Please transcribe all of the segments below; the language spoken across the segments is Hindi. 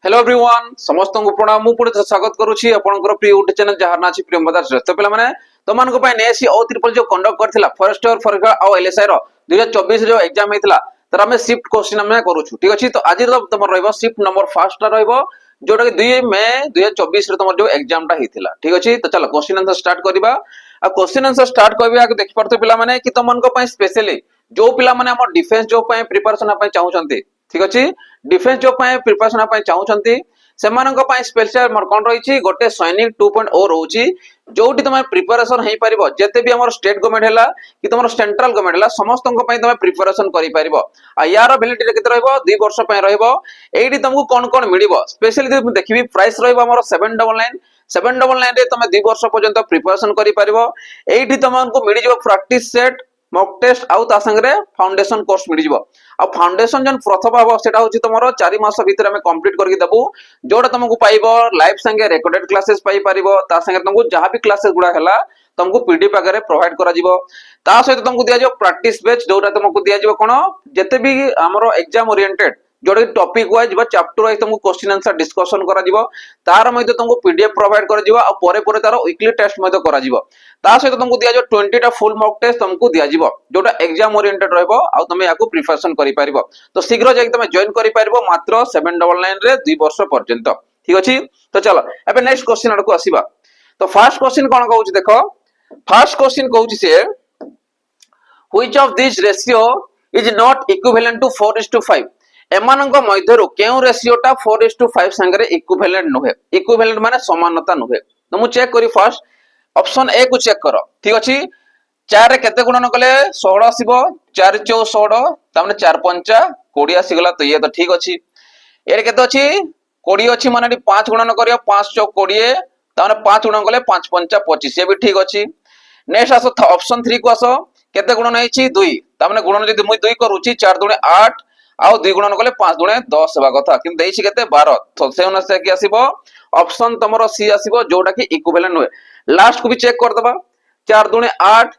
हेलो एवरीवन समस्त को प्रणाम मु पुणी स्वागत करूची आपनकर प्रिय यूट्यूब चैनल जहार नाची प्रियंवदा श्रेष्ठ पिला माने तमन को पाए नेसी ओ ट्रिपल जो कंडक्ट करथिला फर्स्ट ईयर फॉर आ एलएसआई रो 2024 जो एग्जाम हेतला तर हमें शिफ्ट क्वेश्चन हम करूछु ठीक अछि। तो आज तमर रहबो शिफ्ट नंबर फर्स्ट रहबो जोटा कि 2 मई 2024 रे तमर जो एग्जाम टा हेतला ठीक अछि। तो चलो क्वेश्चन आंसर स्टार्ट करबा आ क्वेश्चन आंसर स्टार्ट करबा आगे देखि परते पिला माने कि तमन को पाए स्पेशली जो पिला माने हमर डिफेंस जॉब पाए प्रिपरेशन पाए चाहउचंती ठीक अछि। डिफेंस जॉब पाए प्रिपरेशन पाए चाहउचंती सेमानक पाए स्पेशल मोर कोन रहिछि गोटे सैनिक 2.0 रहउछि जोटी तमे प्रिपरेशन हेई परिबो जते भी हमर स्टेट गवर्नमेंट हैला कि तमर सेंट्रल गवर्नमेंट हैला समस्त को पाए तमे प्रिपरेशन करि परिबो आ यार वैलिडिटी केते रहइबो 2 वर्ष पाए रहइबो। एडी तुमको कोन कोन मिलिबो स्पेशली देखिबी प्राइस रहइबो हमर 799 रे तमे 2 वर्ष पर्यंत प्रिपरेशन करि परिबो। एडी तमनको मिलि जिवो प्रैक्टिस सेट मॉक टेस्ट आउ ता संगे फाउंडेशन कोर्स मिलि जिवो आ फाउंडेशन जन प्रथम भाव सेटा होछि तमरो 4 मास भीतर हमें कंप्लीट करके देबू जोड़ा तुमको पाइबो लाइव संगे रिकॉर्डेड क्लासेस पाई परिबो ता संगे तुमको जहां भी क्लासेस गुडा हैला तुमको पीडीएफ आगे प्रोवाइड करा जिवो ता सहित तुमको दिया जो प्रैक्टिस बैच जोड़ा तुमको दिया जिवो कोन जते भी हमरो एग्जाम ओरिएंटेड जोड़ा टॉपिक वाइज बा चैप्टर वाइज तुमको क्वेश्चन आंसर डिस्कशन करा जिवो तार मध्ये तुमको पीडीएफ प्रोवाइड करा जिवो आ परे परे तार वीकली टेस्ट मध्ये करा जिवो ता सहित तुमको दिया जो 20 टा फुल मॉक टेस्ट तुमको दिया जिवो जोटा एग्जाम ओरिएंटेड रहबो आ तुमे याको प्रिपरेशन करि परिबो। तो शीघ्र जाई तुमे जॉइन करि परिबो मात्र 799 रे 2 वर्ष पर्यंत ठीक अछि। तो चलो एबे नेक्स्ट क्वेश्चन आडको आसीबा। तो फर्स्ट क्वेश्चन कोन कहउछि देखो फर्स्ट क्वेश्चन कहउछि से which of this ratio is not equivalent to 4:5 एमानंग मध्यरु केउ रेशियोटा 4:5 संगे इक्विवेलेंट नहे इक्विवेलेंट माने समानता नहे। तो मु चेक करी फर्स्ट ऑप्शन ए को चेक करो ठीक अछि। 4 रे केते गुणन कले 16 आसीबो 4 4 16 तामने 4 5 20 आसीगला तो ये तो ठीक अछि। एरे केते अछि 20 अछि माने 5 गुणन करियो 5 4 20 तामने 5 गुणन कले 5 5 25 ये भी ठीक अछि। नेक्स्ट आसो ऑप्शन 3 को आसो केते गुणन हेछि 2 तामने गुणन जदि मु 2 करूछि 4 दुणे 8 आउ 2 गुणन कले 5 दुणे 10 हेबा कथा किंतु देछि केते 12 तो सेउन से कि आसीबो ऑप्शन तमरो सी आसीबो जोटा कि इक्विवेलेंट होय। लास्ट को भी चेक कर दबा 4 दुणे 8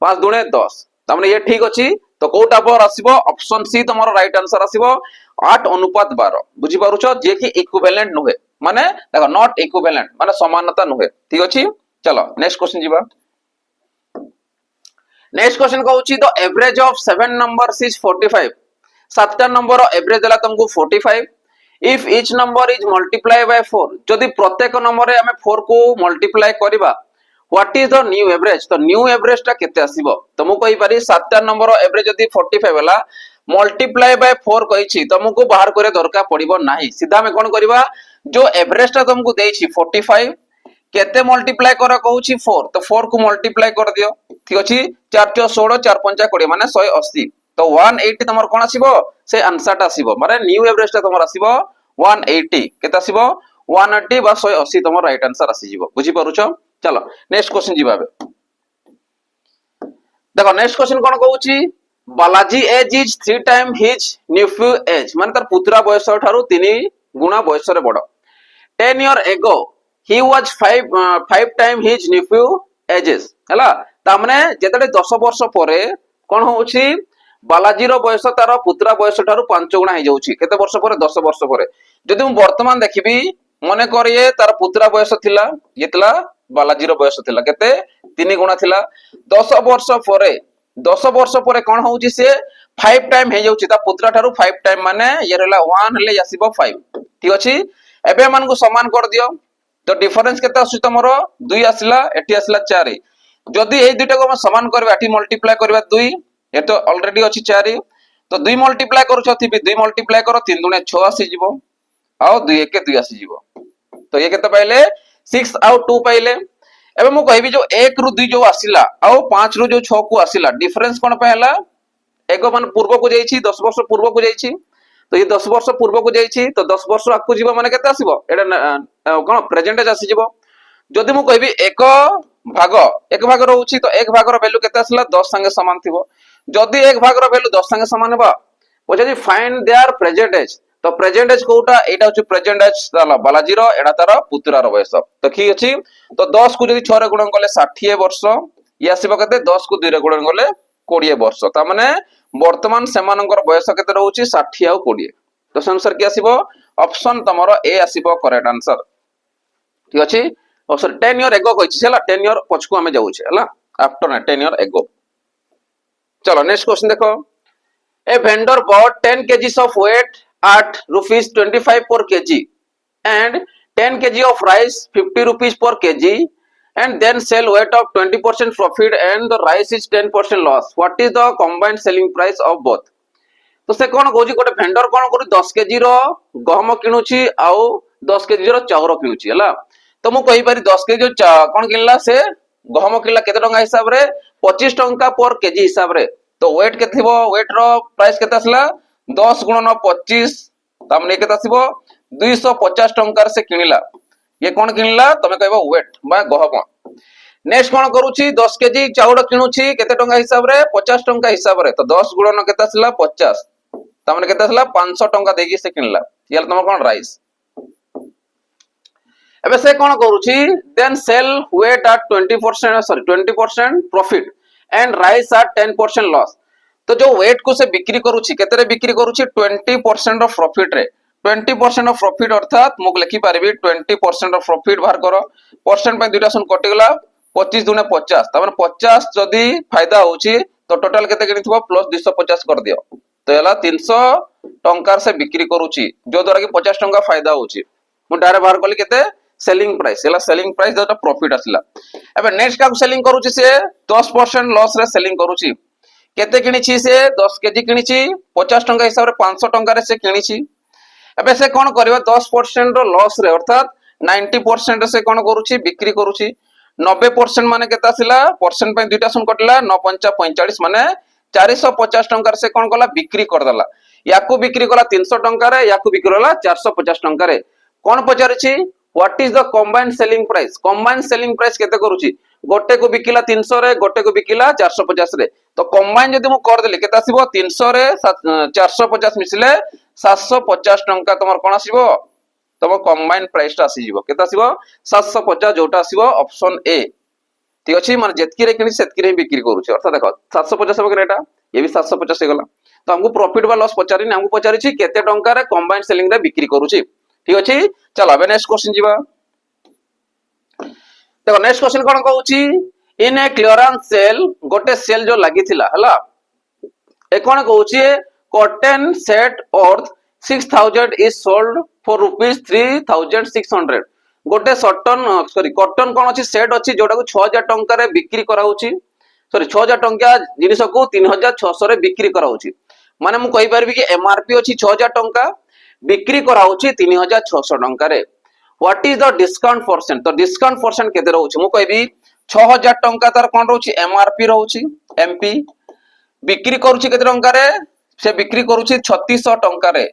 5 दुणे 10 तामने ये ठीक अछि। तो कोटा पर आसीबो ऑप्शन सी तमरो राइट आंसर आसीबो 8:12 बुझी पारुछो जे कि इक्विवेलेंट नहे माने देखो नॉट इक्विवेलेंट माने समानता नहे ठीक अछि। चलो नेक्स्ट क्वेश्चन जीवा। नेक्स्ट क्वेश्चन कहउछि the average of 7 numbers is 45 सातटा नंबर एवरेज देला तुमको 45 if each number is multiply by 4 जदि प्रत्येक नंबर रे हमें 4 को मल्टीप्लाई करबा what is the new average तो न्यू एवरेज टा केते आसीबो तो मु कहि पारी सातटा नंबर एवरेज जदि 45 होला मल्टीप्लाई बाय 4 कहिछि तुमको बाहर करे दरकार पड़िबो नाही सीधा में कोन करबा जो एवरेज टा तुमको देछि 45 केते मल्टीप्लाई करा कहउछि 4 तो 4 को मल्टीप्लाई कर दियो ठीक अछि 4 4 16 4 5 20 माने 180 तो 180 तमर कोन आसीबो से आंसर टा आसीबो माने न्यू एवरेज टा तमर आसीबो 180 केते आसीबो 180 बा 180 तमर राइट आंसर आसी जिवो बुझी पारुछो। चलो नेक्स्ट क्वेश्चन जिबाबे देखो नेक्स्ट क्वेश्चन कोन कहउछि Balaji age is 3 time his nephew age माने तार पुत्रा बयस ठारू 3 गुणा बयस रे बड़ 10 year ago he was 5 time his nephew ages हला ता माने जेतडे 10 वर्ष परे कोन होउछि बालाजी रो बयस तार पुत्रा बयस ठारू 5 गुणा हे जाउछि केते वर्ष परे 10 वर्ष परे जदि हम वर्तमान देखिबी मने करिए तार पुत्रा बयस थिला येतला बालाजी रो बयस थिला केते 3 गुणा थिला 10 वर्ष परे कोन होउछि से 5 टाइम हे जाउछि ता पुत्रा ठारू 5 टाइम माने ये रहला 1 हले आसीबो 5 ठीक अछि। एबे मन को समान कर दियो तो डिफरेंस केते आसु तमरो 2 आसिला एठी आसिला 4 जदी ए दुटा को हम समान करबा एठी मल्टीप्लाई करबा 2 ए तो ऑलरेडी अछि 4 तो 2 मल्टीप्लाई करू छथि 2 मल्टीप्लाई करो 3 दुने 6 आसी जिवो आ 2 1 के 2 आसी जिवो तो ये केते पाइले 6 आउ 2 पाइले। एबे मु कहबी जो 1 रु 2 जो आसिला आ 5 रु जो 6 को आसिला डिफरेंस कोन पाइला एगो मन पूर्व को जाईछि 10 वर्ष पूर्व को जाईछि तो ये 10 वर्ष पूर्व को जाईछि तो 10 वर्ष आकु जीव माने केते आसीबो एडा कोन प्रेजेंटेज आसी जीवो जदि मु कहबी एक भाग रहउछि तो एक भाग रो वैल्यू केते आसला 10 संगे समान थिबो जदि एक भाग रो वैल्यू 10 संगे समान हेबा पछे फाइंड देयर प्रेजेंटेज तो प्रेजेंटेज कोटा एटा होछि प्रेजेंटेज ताला बालाजी रो एडा तार पुत्रा रो बयस तो की अछि तो 10 को जदि 6 रे गुणन करले 60 वर्ष ये आसीबो केते 10 को 2 रे गुणन करले 20 वर्ष ता माने वर्तमान सेमानकर बयस केते रहउछि 60 आ 20 तो आंसर की आसीबो ऑप्शन तमरो ए आसीबो करेक्ट आंसर ठीक अछि ऑप्शन 10 ईयर एगो कहछि हला 10 ईयर पछको हमें जाउ छै हला आफ्टर 10 ईयर एगो चलो नेक्स्ट क्वेश्चन देखो A vendor bought 10 kgs of wheat at rupees 25 per kg and 10 kg of rice 50 rupees per kg and then sell weight of 20% profit and the rice is 10% loss. What is the combined selling price of both? तो से कौन कहूँ गोटे भेंडर कौन करू 10 केजी रो गहम किणुची आउ 10 केजी रो चाउर किणुची हला तो मु कहि पारी 10 केजी कौन किनला से गहम किनला केते टंका हिसाब रे 25 टंका पर केजी हिसाब रे तो वेट के थिबो वेट रो प्राइस केते आसला 10 गुणन 25 तामने केते आसीबो 250 टंका से किनिला ये कौन किनला तमे कहबो वेट बा गहम नेक्स्ट कौन करूची 10 केजी चाउर किणुची केते टंका हिसाब रे 50 टंका हिसाब रे तो 10 गुणन केते आसला 50 तामने केते आसला 500 टंका देगी से किनला यार तम कोन राइस एबे से कोन करूची then sell wheat at 20% sorry 20% profit and rice at 10% loss तो जो वेट को से बिक्री करूची केते रे बिक्री करूची 20% ऑफ प्रॉफिट रे 20% ऑफ प्रॉफिट अर्थात मुक लिखि पारबी 20% ऑफ प्रॉफिट बाहर करो परसेंट पे दुटा सुन कटि गला 25 दुने 50 तमन 50 जदी फायदा होची तो टोटल केते किनिथिबो प्लस 250 कर दियो तो हला 300 टंकार से बिक्री करूची जो द्वारा कि 50 टंका फायदा होची मु डायरेक्ट बाहर कली केते सेलिंग प्राइस हला सेलिंग प्राइस जोटा प्रॉफिट आसला एबे नेक्स्ट का सेलिंग करूची से 10% लॉस रे सेलिंग करूची केते किनिची से 10 केजी किनिची 50 टंका हिसाब रे 500 टंका रे से किनिची एबे से कोन करबा 10% रो लॉस रे अर्थात 90% से कोन करूची बिक्री करूची 90% माने केता आसिला परसेंट पे दुटा सुन कटला 9 45 माने 450 टंका से कोन कला बिक्री कर दला याकू बिक्री कला 300 टंका रे याकू बिक्री कला 450 टंका रे कोन पचारिछि what is the combined selling price केते करूछि गोटे को बिकिला 300 रे गोटे को बिकिला 450 रे तो कंबाइन जदि मु कर देली केते आसीबो 300 रे 450 मिसले 750 टंका तमर कोन आसीबो तम कंबाइन प्राइस ता आसी जीवो केते आसीबो 750 जोटा आसीबो ऑप्शन ए ठीक अछि माने जेतकी रे किनि सेतकी रे बिक्री करूछि अर्थात देखो 750 हो गेटा ये भी 750 हे गला तो हमको प्रॉफिट बा लॉस पचारि ने हमको पचारि छि केते टंका रे कंबाइन सेलिंग रे बिक्री करूछि ठीक अछि चलो अब नेक्स्ट क्वेश्चन जीवा देखो नेक्स्ट क्वेश्चन कोन कहूछि इन ए क्लियरेंस सेल गोटे सेल जो लागि थिला हला ए कोन कहूछि cotton set worth 6000 is sold for rupees 3600 गोटे कॉटन कोन अछि सेट अछि जोटा को 6000 टंका रे बिक्री करा होछि सॉरी 6000 टंका जिनिस को 3600 रे बिक्री करा होछि माने मु कहि परबी कि एमआरपी अछि 6000 टंका बिक्री करा होछि 3600 टंका रे what is the discount percent तो डिस्काउंट परसेंट केते रहउछि मु कहबी 6000 टंका तार कोन रहउछि एमआरपी रहउछि एमपी बिक्री करूछि केते टंका रे से बिक्री करूछि 3600 टंका रे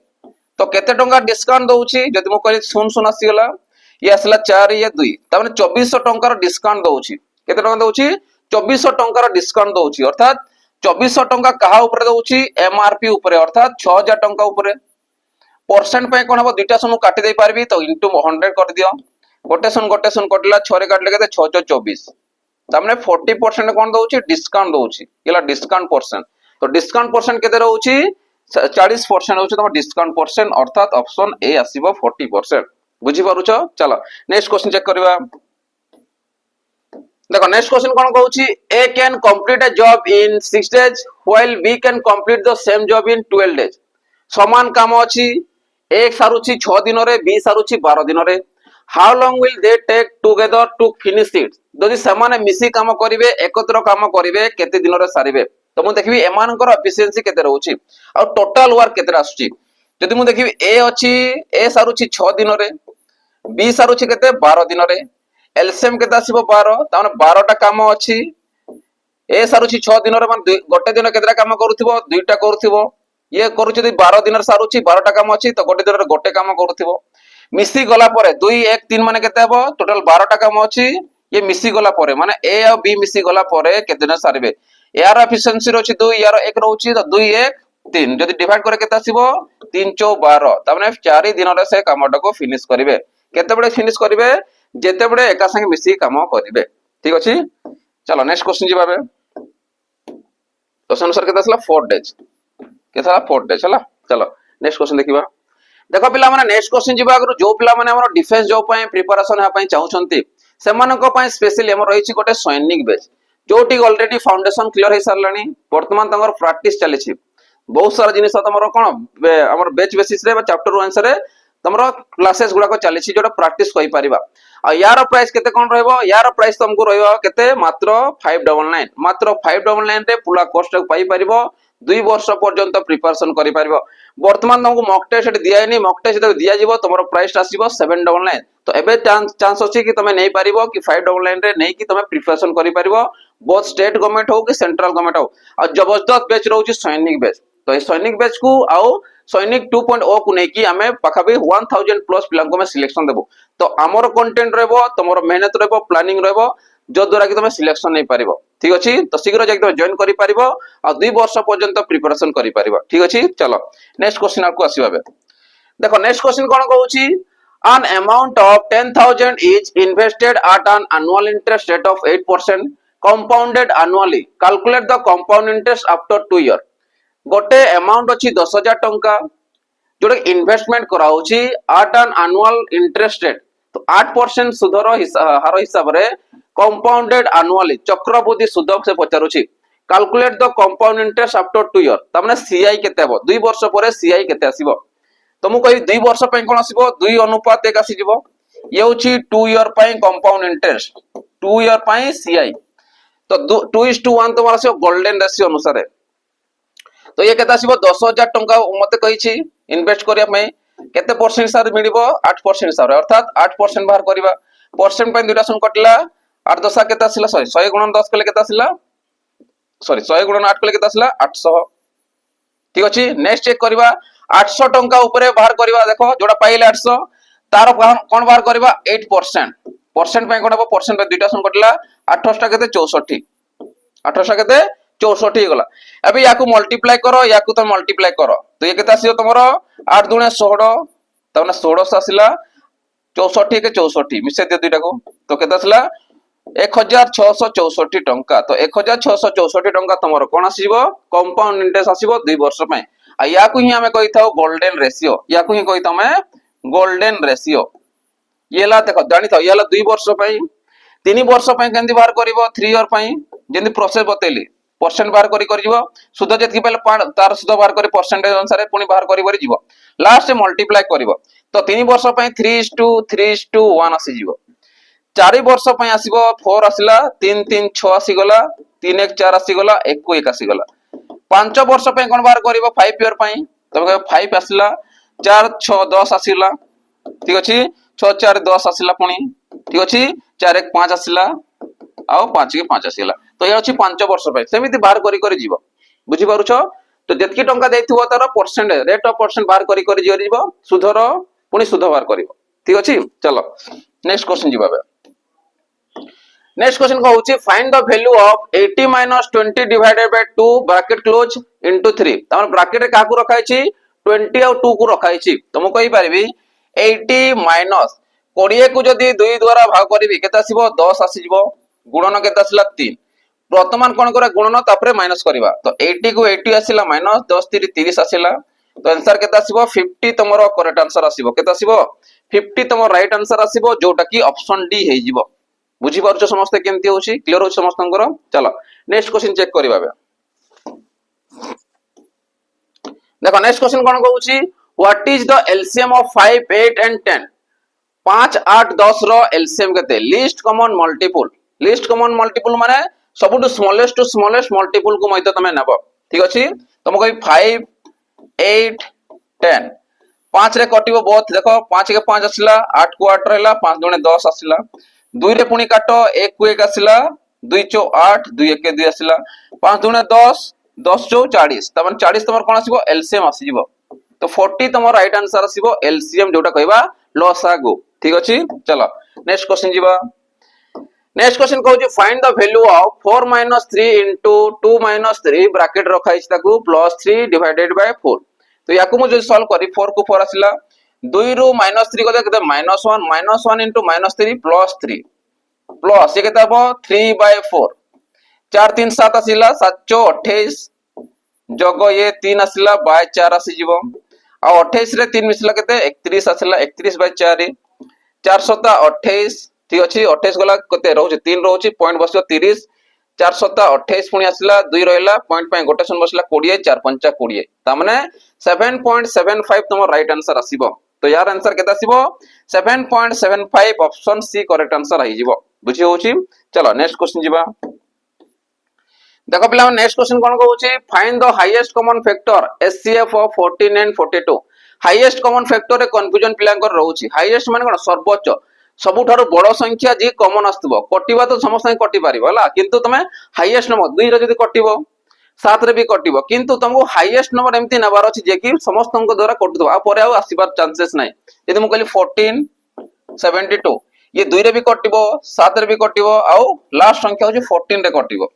तो केते टंका डिस्काउंट दउछि जदि मु कहली सुन सुन आसी गला ये आसला 4 ये 2 ताने 2400 टंका रो डिस्काउंट दउछि केते टंका दउछि 2400 टंका रो डिस्काउंट दउछि अर्थात 2400 टंका कहा ऊपर दउछि एमआरपी ऊपर अर्थात 6000 टंका ऊपर परसेंट पे कोन हबो दुटा सुन काटि दे पारबी तो इनटू 100 कर दियो गोटे सुन कटला 6 रे काटले केते 624 तामने 40% कोन दउछि डिस्काउंट दउछि येला डिस्काउंट परसेंट तो डिस्काउंट परसेंट केते रहउछि 40% होछि तम डिस्काउंट परसेंट अर्थात ऑप्शन ए आसीबो 40% बुझी पारुछ चलो नेक्स्ट क्वेश्चन चेक करबा देखो नेक्स्ट क्वेश्चन कोन कहूछि A can complete a job in 6 days while B can complete the same job in 12 days समान काम अछि एक सारुछि 6 दिन रे बी सारुछि 12 दिन रे how long will they take together to finish it जदि समान मिसी काम करिवे एकत्र काम करिवे केते दिन रे सारिवे तो मु देखबी एमानकर एफिशिएंसी केते रहउछि और टोटल वर्क केते आसुछि जदि मु देखबी ए अछि ए सारुछि 6 दिन रे बी सारुछि केते 12 दिन रे एलसीएम केते आसीबो 12 ताने 12 टा काम अछि ए सारुछि 6 दिन रे मान गोटे दिन केतेरा काम करूथिबो दुईटा करूथिबो ये करूछि 12 दिन रे सारुछि 12 टा काम अछि तो गोटे दिन रे गोटे काम करूथिबो मिसी गला परे 2 1 3 माने केते हबो टोटल 12 टा काम अछि ये मिसी गला परे माने ए और बी मिसी गला परे केते दिन सारिबे यार एफिशिएंसी रोछि 2 यार 1 रोछि तो 2 1 3 जदि डिवाइड करे केते आसीबो 3 4 12 ताने 4 दिन रे से कामटा को फिनिश करिवे केते बडे फिनिश करिवे जेते बडे एका संगे मिसी काम करिवे ठीक अछि चलो नेक्स्ट क्वेश्चन जिबाबे क्वेश्चन आंसर केते आसला 4 डेज केते 4 डेज हला चलो नेक्स्ट क्वेश्चन देखिबा देखो पिला माने नेक्स्ट क्वेश्चन जीवा आगु जो पिला माने हमर डिफेंस जॉब पय प्रिपरेशन हा पय चाहउछंती सेमानक पय स्पेशली हमर रहिछि गोटे सैनिक बेच जोटी ऑलरेडी फाउंडेशन क्लियर हे सरलानी वर्तमान तंगर प्रैक्टिस चली बहुत सारा जिनिस तमरो कोन हमर बेच बेसिस रे चैप्टर वाइज रे तमरो क्लासेस गुडा को चली जोटा प्रैक्टिस कहि परिबा आ यार प्राइस केते कोन रहबो यार प्राइस तुमको रहबो केते मात्र 599 मात्र 599 रे पूरा कोर्स पाई परिबो 2 वर्ष पर्यंत प्रिपरेशन करि परिबो वर्तमान तुमको मॉक टेस्ट दिया नहीं मॉक टेस्ट दिया जीवो तुमरो प्राइस आसीबो 799 तो एबे चांस अछि कि तमे नै परिबो कि 599 रे नै कि तमे प्रिपरेशन करि परिबो बोथ स्टेट गवर्नमेंट हो कि सेंट्रल गवर्नमेंट हो और जबरदस्त बैच रहउछि सैनिक बैच तो ए सैनिक बैच को आउ सैनिक 2.0 को नै कि हमें पाखाबे 1000 प्लस पिला को में सिलेक्शन देबो तो हमर कंटेंट रहबो तमरो मेहनत रहबो प्लानिंग रहबो जो द्वारा कि तमे सिलेक्शन नै परिबो ठीक अछि तो शीघ्र जाके तमे जॉइन करि परिबो और 2 वर्ष पर्यंत प्रिपरेशन करि परिबो ठीक अछि चलो नेक्स्ट क्वेश्चन आपको आसीबाबे देखो नेक्स्ट क्वेश्चन कोन कहउछि an amount of 10,000 is invested at an annual interest rate of 8% compounded annually calculate the compound interest after 2 year गोटे अमाउंट अछि 10,000 टंका जोटे इन्वेस्टमेंट कराउछि at an annual interest rate तो 8% सुधर हार हिसाब रे कंपाउंडेड annually चक्रवृद्धि सुध से पचारुछि calculate the compound interest after 2 year तमने सीआई केते हबो 2 वर्ष परे सीआई केते आसीबो तो मु कहि 2 वर्ष पय कोन आसीबो 2 अनुपात 1 आसी जिवो ये होछि 2 ईयर पय कंपाउंड इंटरेस्ट 2 ईयर पय सीआई तो 2:1 तमरा से गोल्डन रेशियो अनुसार तो ये केते आसीबो 10,000 टंका मते कहिछि इन्वेस्ट करिया पय केते परसेंट सार मिलिबो 8% सार अर्थात 8% बाहर करिबा परसेंट पय दुटा सुन कटला 8 10 केते आसिला 100 गुणन 10 कले केते आसिला सॉरी 100 गुणन 8 कले केते आसिला 800 ठीक अछि नेक्स्ट चेक करिबा 800 टंका ऊपर बाहर करिबा देखो जोड़ा पाइले 800 तार कोन बाहर करिबा 8% परसेंट पे कोन हो परसेंट पे दुटा सुन कटला 800 टा केते 64 800 केते 64 हे गला अबे याकू मल्टीप्लाई करो याकू तो मल्टीप्लाई करो तो ये केते आसीयो तमरो 8 दुणे 16 तमने 16 आसिला 64 के 64 मिसे दे दुटा को तो केते आसिला 1664 टंका तो 1664 टंका तमरो कोन आसीबो कंपाउंड इंटरेस्ट आसीबो 2 वर्ष पे आ याकू ही हमें कहि थाओ गोल्डन रेशियो याकू ही कहि थाओ मैं गोल्डन रेशियो येला देखो जानि थाओ येला 2 वर्ष पे 3 वर्ष पे केंदी बाहर करबो 3 ईयर पे जेंदी प्रोसेस बतेली परसेंट बाहर करी जीवो सुध जेतकी पहले तार सुध बाहर करी परसेंटेज अनुसार पुनी बाहर करी जीवो लास्ट मल्टीप्लाई करिवो तो 3 वर्ष पे 3:1 आसी जीवो 4 वर्ष पे आसीबो 4 आसीला 3 3 6 आसी गला 3 1 4 आसी गला 1 1 आसी गला 5 वर्ष पे कोन बाहर करिवो 5 ईयर पे तब 5 आसीला 4 6 10 आसीला ठीक अछि 6 4 10 आसीला पुनी ठीक अछि 4 1 5 आसीला आ 5 के 5 आसीला तो ये अछि 5 वर्ष पे सेमिति बाहर करी जीवो बुझी पारुछो तो जेतकी टंका देथिबो तार परसेंट रेट ऑफ परसेंट बाहर करी जीवो सुधर पुनी सुध बाहर करिवो ठीक अछि चलो नेक्स्ट क्वेश्चन जीवाबे नेक्स्ट क्वेश्चन को होची find the value of 80 - 20 divided by 2 bracket close into 3 तमन ब्रैकेट रे काकू रखाइची 20 और 2 को रखाइची तो मु कहि परबी 80 माइनस 20 को जदी 2 द्वारा भाग करबी केता आसीबो 10 आसी जिवो गुणन केता आसीला 3 वर्तमान कोन करे गुणन तापरे माइनस करबा तो 80 को 80 आसीला माइनस 10 3 30 आसीला तो आंसर केता आसीबो 50 तमरो करेक्ट आंसर आसीबो केता आसीबो 50 तमरो राइट आंसर आसीबो जोटा की ऑप्शन डी हे जिवो बुझी पारछो समस्त केमती होची क्लियर हो समस्तंकर चलो नेक्स्ट क्वेश्चन चेक करिबा देखो नेक्स्ट क्वेश्चन कोन कहूची what is the LCM of 5 8 and 10 5 8 10 रो एलसीएम केते लीस्ट कॉमन मल्टीपल माने सबटु स्मॉलेस्ट टू स्मॉलेस्ट मल्टीपल को मइतो तमे नेबो ठीक अछि तम कहि 5 8 10 5 रे कटिबो बहुत देखो 5 के 5 आसिला 8 को 8 रहला 5 दुने 10 आसिला 2 रे पुनी काटो 1 को 1 आसिला 2 चो 8 2 1 के 2 आसिला 5 दुने 10 10 चो 40 तमन 40 तमर कोन आसीबो एलसीएम आसीबो तो 40 तमर राइट आंसर आसीबो एलसीएम जोटा कहबा लसागु ठीक अछि चलो नेक्स्ट क्वेश्चन जीवा नेक्स्ट क्वेश्चन कहू find the value of 4 - 3 into 2 - 3 bracket रखाइछ ताकू +3 डिवाइडेड बाय 4 तो याकू मु जो सॉल्व करी 4 को 4 आसिला 2 रु -3 को केते -1 into -3 +3 प्लस ये केते हबो 3/4 4 3 7 आसिला 7 28 जगो ये 3 आसिला बाय 4 आसी जीवो ଆଉ 28 ରେ 3 ମିଶିଲା କେତେ 31 ଆସିଲା 31/4 428 ठीक अछि 28 गला केते रहउछि 3 रहउछि पॉइंट बसियो 30 428 पुनी आसला 2 रहला पॉइंट पय गोटे शून्य बसला 20 4 5 20 ता माने 7.75 तुम राइट आंसर आसीबो तो यार आंसर केता आसीबो 7.75 ऑप्शन सी करेक्ट आंसर आइ जिवो बुझी होउछि चलो नेक्स्ट क्वेश्चन जिबा देखो पिला नेक्स्ट क्वेश्चन कोन कहउछि find the highest common factor HCF of 14 and 42 highest common factor रे कंफ्यूजन पिलांकर रहउछि हाईएस्ट माने कोन सर्वोच्च सबुठारु बड़ संख्या जी कॉमन आस्तबो कटिबा तो समस्त कटि पारिबो हला किंतु तमे हाईएस्ट नंबर 2 रे जदी कटिबो 7 रे भी कटिबो किंतु तुमको हाईएस्ट नंबर एम्ति नबार अछि जे कि समस्त द्वारा कटुतो आ परे आ आसीबार चांसेस नै यदि मु कहली 14 72 ये 2 रे भी कटिबो 7 रे भी कटिबो आ लास्ट संख्या होछि 14 रे कटिबो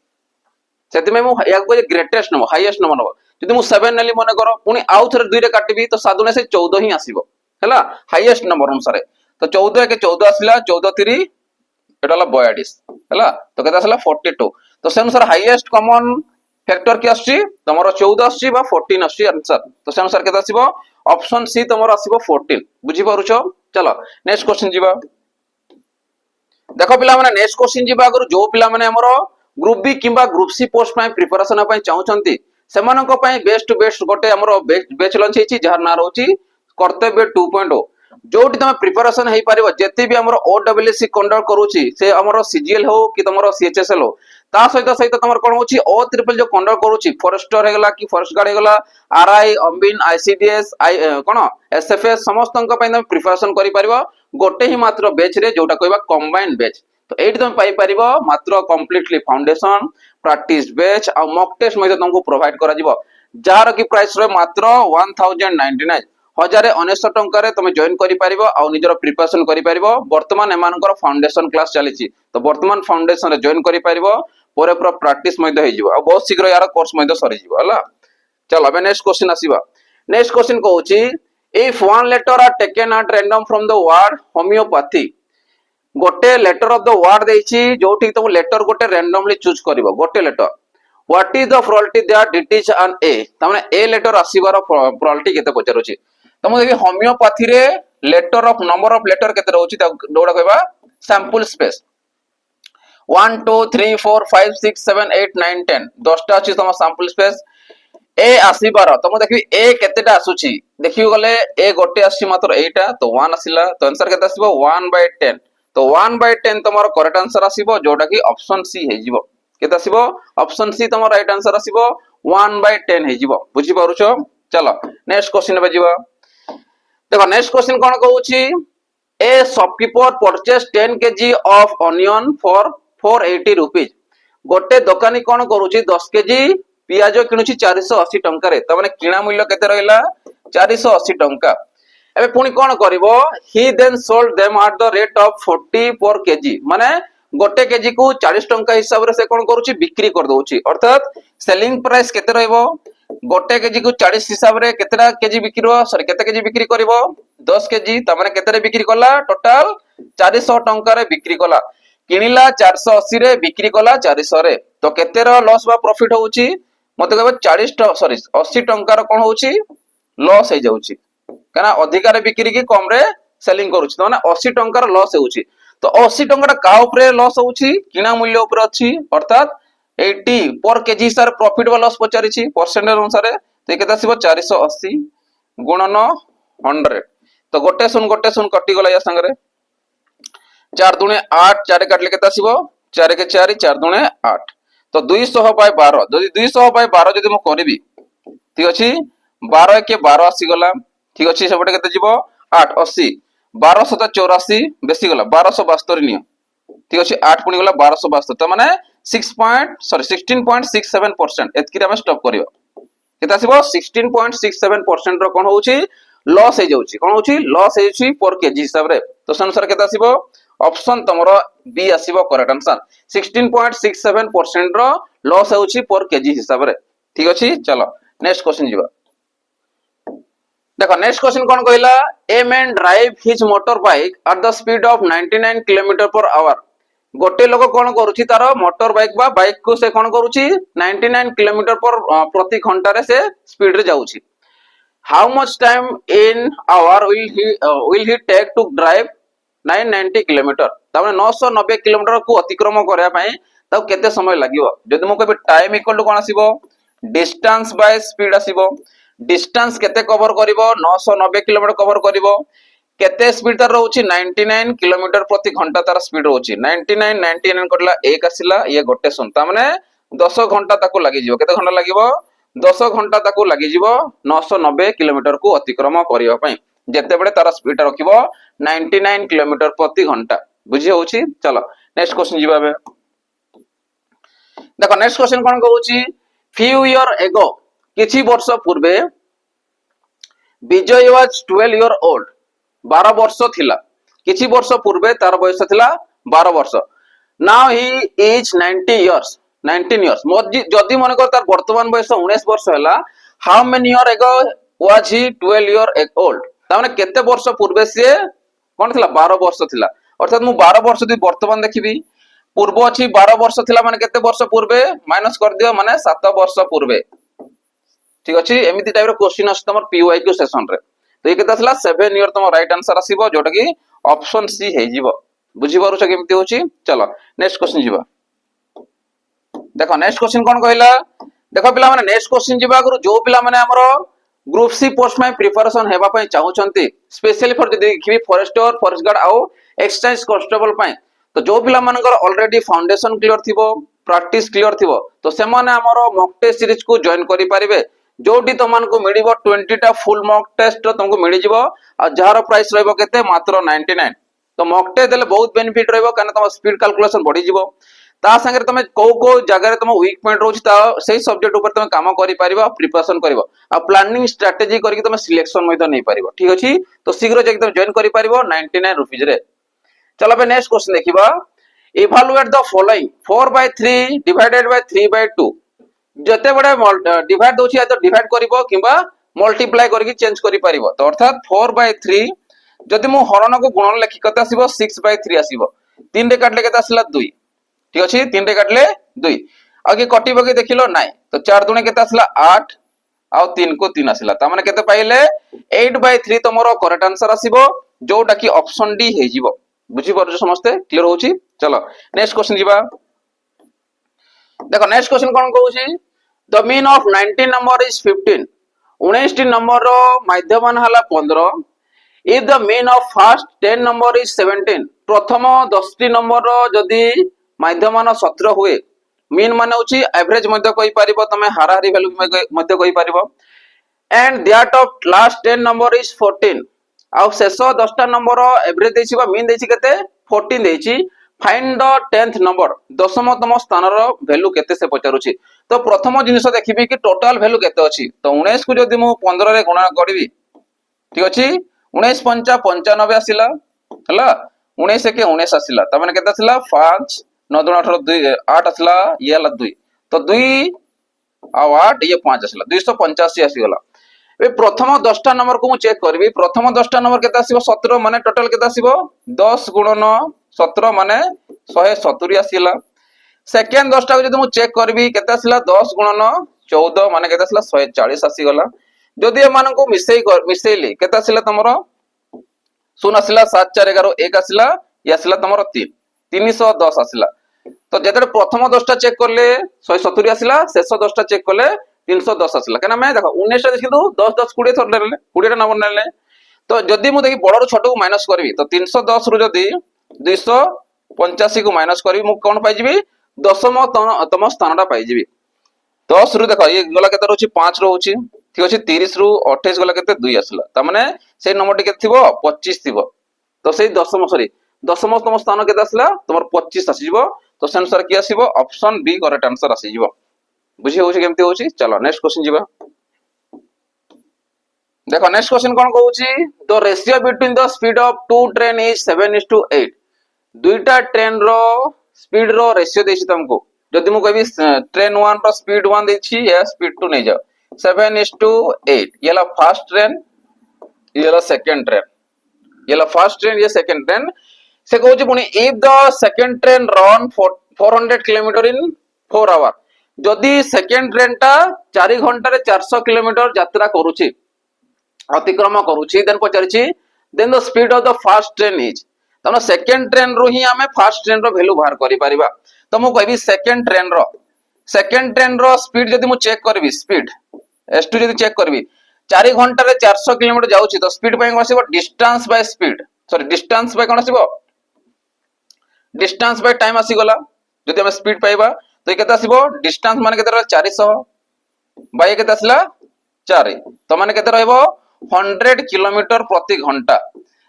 सेति में मु या को ग्रेटेस्ट नंबर हाईएस्ट नंबर नबो यदि मु 7 नेली मने करो पुनी आउ थरे 2 रे काटिबी तो 7 ने से 14 ही आसीबो हला हाईएस्ट नंबर अनुसार तो 14 के 14 आसिला 14 3 एटा हला 42 हला तो केता आसिला 42 तो से अनुसार हाईएस्ट कॉमन फैक्टर के आछि तमरो 14 आछि बा 14 आछि आंसर तो से अनुसार केता आसीबो ऑप्शन सी तमरो आसीबो 14 बुझी पारुछो चलो नेक्स्ट क्वेश्चन जीवा देखो पिला माने नेक्स्ट क्वेश्चन जीवा अगर जो पिला माने हमरो ग्रुप बी किंबा ग्रुप सी पोस्ट पय प्रिपरेशन पय चाहउछंती सेमानक पय बेस्ट गोटे हमरो बैच लॉन्च हेछि जहार ना रहउछि कर्तव्य 2.0 जोटी तमे प्रिपरेशन हेई पारिबो जति भी हमरो ओडब्ल्यूसी कंडक्ट करूची से हमरो सीजीएल हो कि तमरो सीएचएसएल हो ता सहित सहित तमर कोन होची ओ ट्रिपल जो कंडक्ट करूची फॉरेस्टर हेगला कि फॉरेस्ट गार्ड हेगला आरआई अंबिन आईसीडीएस कोन एसएफएस समस्तन पय तमे प्रिपरेशन करि पारिबो गोटे ही मात्र बैच रे जोटा कहबा कंबाइंड बैच तो एठी तमे पाई पारिबो मात्र कंप्लीटली फाउंडेशन प्रैक्टिस बैच आ मॉक टेस्ट मध्ये तुमको प्रोवाइड करा जिवो जार की प्राइस रे मात्र 1099 हजारे 1900 टंका रे तुम जॉइन करि पारिबो आ निजर प्रिपरेशन करि पारिबो वर्तमान एमानकर फाउंडेशन क्लास चलीछि तो वर्तमान फाउंडेशन रे जॉइन करि पारिबो पोरे पूरा प्रैक्टिस मध्ये होई जिवो आ बहुत शीघ्र यार कोर्स मध्ये सरी जिवो हला चलो अब नेक्स्ट क्वेश्चन आसीबा नेक्स्ट क्वेश्चन कहउछि if one letter are taken at random from the word homeopathy गोटे लेटर ऑफ द वर्ड देछि जोठी तुम लेटर गोटे रैंडमली चूज करिवो गोटे letter what is the probability that it is an A तमने ए लेटर आसीबार प्रोबेबिलिटी केते पचरुछि तम देखि होमियोपैथी रे letter of number of letter केते रहउछि दोडा कहबा सैंपल स्पेस 1 2 3 4 5 6 7 8 9 10 10 टा अछि तम सैंपल स्पेस ए आसीबार तम देखि ए केतेटा आसुछि देखियो गले ए गोटे आसी मात्र एटा तो 1 आसिला तो आंसर केते आसीबो 1/10 तो 1/10 तमर करेक्ट आंसर आसीबो जोटा कि ऑप्शन सी हे जिवो केते आसीबो ऑप्शन सी तमर राइट आंसर आसीबो 1/10 हे जिवो बुझी पारुछो चलो नेक्स्ट क्वेश्चन बजिबा देखो नेक्स्ट क्वेश्चन कोन कहउछि a shopkeeper purchase 10 KG of onion for 480 rupees गोटे दुकानी कोन करूछि 10 केजी पियाज किनुछि 480 टंका रे त माने किना मूल्य केते रहइला 480 टंका एबे पुनी कोन करबो he then sold them at the rate of 40 per KG माने गोटे केजी को 40 टंका हिसाब रे से कोन करूछि बिक्री कर दउछि अर्थात सेलिंग प्राइस केते रहइबो गोटे केजी को 40 हिसाब रे केतेटा केजी बिक्री सॉरी केते केजी बिक्री करबो 10 केजी त माने केते रे बिक्री करला टोटल 400 टंका रे बिक्री करला किनिला 480 रे बिक्री करला 400 रे तो केते रो लॉस बा प्रॉफिट होउची मते कहबो 40 सॉरी 80 टंका रो कोन होउची लॉस हे जाउची काना अधिकार रे बिक्री की कम रे सेलिंग करूची तो माने 80 टंका रो लॉस होउची तो 80 टंका का ऊपर लॉस होउची किना मूल्य ऊपर अछि अर्थात 80 पर केजी सर प्रॉफिट वाला लॉस पचारिछि परसेंट अनुसार तो केते आसीबो 480 गुणन 100 तो गोटे सुन कटि गला या संगे 4 दुने 8 4 काटले केते आसीबो 4 के 4 4 दुने 8 तो 200/12 जदि 200/12 जदि म करबी ठीक अछि 12 के 12 आसी गला ठीक अछि सेपटे केते जिवो 8 80 1284 बेसी गला 1272 नियो ठीक अछि 8 पुनी गला 1272 त माने 16.67% एतकी हम स्टॉप करियो केता आसीबो 16.67% रो कोन होउची लॉस हे जाउची कोन होउची लॉस हे जाउची पर केजी हिसाब रे तो संसार केता आसीबो ऑप्शन तमरो बी आसीबो करेक्ट आंसर 16.67% रो लॉस होउची पर केजी हिसाब रे ठीक अछि चलो नेक्स्ट क्वेश्चन जिबा देखो नेक्स्ट क्वेश्चन कोन कहला a man drive his motor bike at the speed of 99 kilometre per hour गोटे लोक कोन करूची तार मोटर बाइक बा बाइक को से कोन करूची 99 किलोमीटर पर प्रति घंटा रे से स्पीड रे जाउची How much time in hour will he take to drive 990 kilometre Tame 990 kilometre को अतिक्रम करया पई ताऊ केते समय लागिवो जदि मो कहबे टाइम इक्वल टू कोन आसीबो डिस्टेंस बाय स्पीड आसीबो डिस्टेंस केते कवर करिवो 990 किलोमीटर कवर करिवो केते स्पीड तार रहउची 99 किलोमीटर प्रति घंटा तार स्पीड रहउची 99 99 करला 1 आसीला ये गोटे सुन ता माने 10 घंटा ताको लागि जिवो केते घंटा लागिवो 10 घंटा ताको लागि जिवो 990 किलोमीटर को अतिक्रम करिवा पई जेतेबेले तार स्पीड रखिबो 99 किलोमीटर प्रति घंटा बुझी होउची चलो नेक्स्ट क्वेश्चन जिबा बे देखो नेक्स्ट क्वेश्चन कोन कहउची फ्यू ईयर एगो किछि वर्ष पूर्वे विजय वाज 12 ईयर ओल्ड 12 वर्ष थिला किछि वर्ष पूर्वे तार बयस थिला 12 वर्ष now he is 19 years 19 years जदि मन कर तार वर्तमान बयस 19 वर्ष हैला how many year ago was he 12 year old ताने केते वर्ष पूर्वे से कोन थिला 12 वर्ष थिला अर्थात मु 12 वर्ष दी वर्तमान देखिबी पूर्व अछि 12 वर्ष थिला माने केते वर्ष पूर्वे माइनस कर दियो माने 7 वर्ष पूर्वे ठीक अछि एमिति टाइप रो क्वेश्चन अछि तमर पीवाईक्यू सेशन रे तो ये केते असला 7 ईयर तम राइट आंसर आसीबो जोटा कि ऑप्शन सी हे जीवो बुझी पारुछ केमिति होछि चलो नेक्स्ट क्वेश्चन जीवा देखो नेक्स्ट क्वेश्चन कोन कहला देखो पिला माने नेक्स्ट क्वेश्चन जीवा गुरु जो पिला माने हमरो ग्रुप सी पोस्ट में प्रिपरेशन हेबा पई चाहउचंती स्पेशली फॉर जदी देखिबी फॉरेस्टर फॉरेस्ट गार्ड आउ एक्सचेंज कांस्टेबल पई तो जो पिला मानकर ऑलरेडी फाउंडेशन क्लियर थिबो प्रैक्टिस क्लियर थिबो तो से माने हमरो मॉक टेस्ट सीरीज को जॉइन करि परिबे जोटी तमन को मिलिबो 20 टा फुल मॉक टेस्ट तुमको मिलि जिवो आ जहार प्राइस रहबो केते मात्र 99 तो मॉक टेस्ट देले बहुत बेनिफिट रहबो कारण तम स्पीड कैलकुलेशन बढ़ी जिवो ता संगे तमे को जगह रे तम वीक पॉइंट रहउची ता सेही सब्जेक्ट ऊपर तमे काम करि परिबो प्रिपरेशन करबो आ प्लानिंग स्ट्रेटजी करके तमे सिलेक्शन मध्ये नै परिबो ठीक अछि तो शीघ्र जे एकदम जॉइन करि परिबो 99 रुपीस रे चलो बे नेक्स्ट क्वेश्चन देखिबा evaluate the following 4/3 divided by 3/2 जते बडे डिवाइड दोछि तो डिवाइड करिवो किबा मल्टीप्लाई करके चेंज करि परिवो तो अर्थात 4/3 जदि मु हरण को गुणन लेखि कते आसीबो 6/3 आसीबो 3 रे काटले केते आसीला 2 ठीक अछि 3 रे काटले 2 आगे कटिबो के देखिलो नाही तो 4 दुने केते आसीला 8 आ 3 को 3 आसीला त माने केते पाइले 8/3 तमरो करेक्ट आंसर आसीबो जोटा कि ऑप्शन डी हे जिवो बुझी पारो समस्ते क्लियर होची चलो नेक्स्ट क्वेश्चन जीवा देखो नेक्स्ट क्वेश्चन कोन कहउची the mean of 19 number is 15 19 टी नंबर रो माध्यमान हला 15 if the mean of first 10 number is 17 प्रथम 10 टी नंबर रो जदी माध्यमान 17 हुए मीन माने होची एवरेज मध्ये कहि परिबो तमे हाराहारी वैल्यू मध्ये कहि परिबो and that of last 10 number is 14 आउ शेष 10 टा नंबर एवरेज देछि बा मीन देछि केते 14 देछि फाइंड द 10th नंबर दशमतम स्थान रो वैल्यू केते से पचारुछि तो प्रथम जिनिस देखिबी कि टोटल वैल्यू केते अछि तो 19 को जदी मु 15 रे गणना करबी ठीक अछि 19 5 95 आसिला हला 19 के 19 आसिला त माने केते आसिला 5 9 2 18 2 8 आसिला ये हला 2 तो 2 आ 8 ये 5 आसिला 285 आसी गला ए प्रथम 10 टा नंबर को मु चेक करबी प्रथम 10 टा नंबर केते आसीबो 17 माने टोटल केते आसीबो 10 गुणन 17 माने 170 आसीला सेकंड 10 टा को जदी मु चेक करबी केते आसीला 10 गुणन 14 माने केते आसीला 140 आसी गला जदी ए मान को मिसेइली केते आसीला तमरो सुन आसीला 7 4 11 1 आसीला ये आसीला तमरो 3 310 आसीला तो जेते प्रथम 10 टा चेक करले 170 आसीला शेष 10 टा चेक करले 310 आसीला केना मैं देखो 19 टा देखिदो 10 10 20 थर लेले 20 टा नंबर नेले तो जदी मु देखि बडरो छोटो को माइनस करबी तो 310 रु जदी 285 को माइनस करबी मु कोन पाइ जिबी दशमतम स्थानटा पाइ जिबी 10 रु देखो ये गला केते रहउची 5 रहउची ठीक अछि 30 रु 28 गला केते 2 आसीला त माने से नंबर टी केते थिबो 25 थिबो तो सेही दशमतम स्थान केते आसीला तमर 25 आसी जिवो तो सेंसर की आसीबो ऑप्शन बी करेक्ट आंसर आसी जिवो बुझी होची केमती होची चलो नेक्स्ट क्वेश्चन जीवा देखो नेक्स्ट क्वेश्चन कोन कहउची the ratio between the speed of two train is 7:8 दुईटा ट्रेन रो स्पीड रो रेशियो देछि तुमको जदि मु कहबी ट्रेन 1 रो स्पीड 1 देछि या स्पीड 2 नै जाओ 7:8 येला फर्स्ट ट्रेन येला सेकंड ट्रेन येला फर्स्ट ट्रेन ये सेकंड ट्रेन से कहउची पुनी if the second train run 400 kilometre in 4 hour जदि सेकंड ट्रेन टा 4 घंटा रे 400 किलोमीटर यात्रा करूची अतिक्रम करूची देन पचारिची then the speed of the fast train is तमने सेकंड ट्रेन रो ही हमें फास्ट ट्रेन रो वैल्यू बाहर करि परिबा तो मु कहबी सेकंड ट्रेन रो स्पीड जदि मु चेक करबी स्पीड s2 जदि चेक करबी 4 घंटा रे 400 किलोमीटर जाउची तो स्पीड पय कोन आसीबो distance by speed sorry distance by कोन आसीबो डिस्टेंस बाय टाइम आसी गला जदि हम स्पीड पाइबा तो केते आसीबो डिस्टेंस माने केते 400 बाय केते आसला 4 तो माने केते रहइबो 100 किलोमीटर प्रति घंटा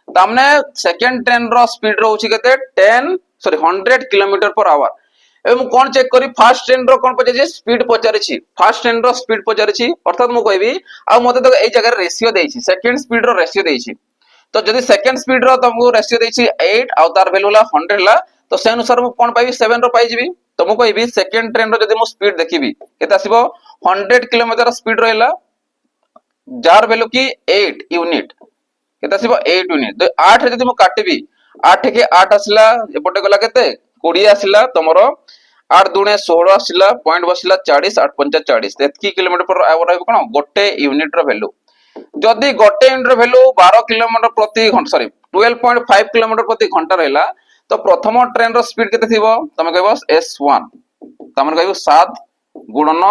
तामने सेकंड ट्रेन रो स्पीड रहउची केते 100 किलोमीटर पर आवर एवं कोन चेक करी फास्ट ट्रेन रो कोन पचे स्पीड पचारिछि फास्ट ट्रेन रो स्पीड पचारिछि अर्थात मु कहबी आ मते तो एई जगह रेशियो देइछि सेकंड स्पीड रो रेशियो देइछि तो जदि सेकंड स्पीड रो तुमको रेशियो देइछि 8 आ तार वैल्यू ला 100 ला तो से अनुसार मु कोन पाइबी 7 रो पाइ जिबी तो मु कहबी सेकंड ट्रेन रो जदि मु स्पीड देखिबी केते आसीबो 100 किलोमीटर स्पीड रहला जार वैल्यू की 8 यूनिट केते आसीबो 8 यूनिट तो 8 रे जदि मु काटिबी 8 के 8 आसला एपटे गला केते 20 आसला तमरो 8 दुणे 16 आसला पॉइंट बसला 40 8 5 40 एतकी किलोमीटर पर आवर रहबो कोन गोटे यूनिट रो वैल्यू जदि गोटे यूनिट रो वैल्यू 12 किलोमीटर प्रति घंटा सॉरी 12.5 किलोमीटर प्रति घंटा रहला तो प्रथम ट्रेन रो स्पीड केते थिबो तमे कहबो s1 तमे कहबो 7 गुणन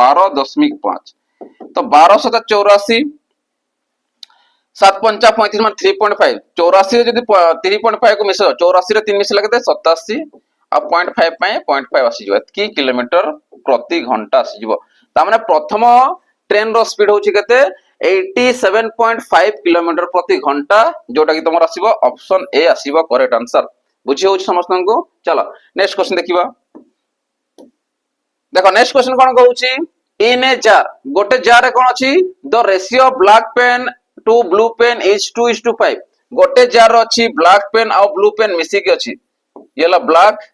12.5 तो 1284 7 पंचा 35 मान 3.5 84 जदि 3.5 को मिसो 84 रे 3 मिसला केते 87 आ 0.5 पय 0.5 आसी जबो की किलोमीटर प्रति घंटा आसी जबो ता माने प्रथम ट्रेन रो स्पीड होची केते 87.5 किलोमीटर प्रति घंटा जोटा कि तमर आसीबो ऑप्शन ए आसीबो करेक्ट आंसर बुझी होची समस्त को चलो नेक्स्ट क्वेश्चन देखिबा देखो नेक्स्ट क्वेश्चन कोन कहूची इन ए जार गोटे जार रे कोन अछि the ratio black pen to blue pen is 2:5 गोटे जार अछि ब्लैक पेन आ ब्लू पेन मिसी के अछि येला ब्लैक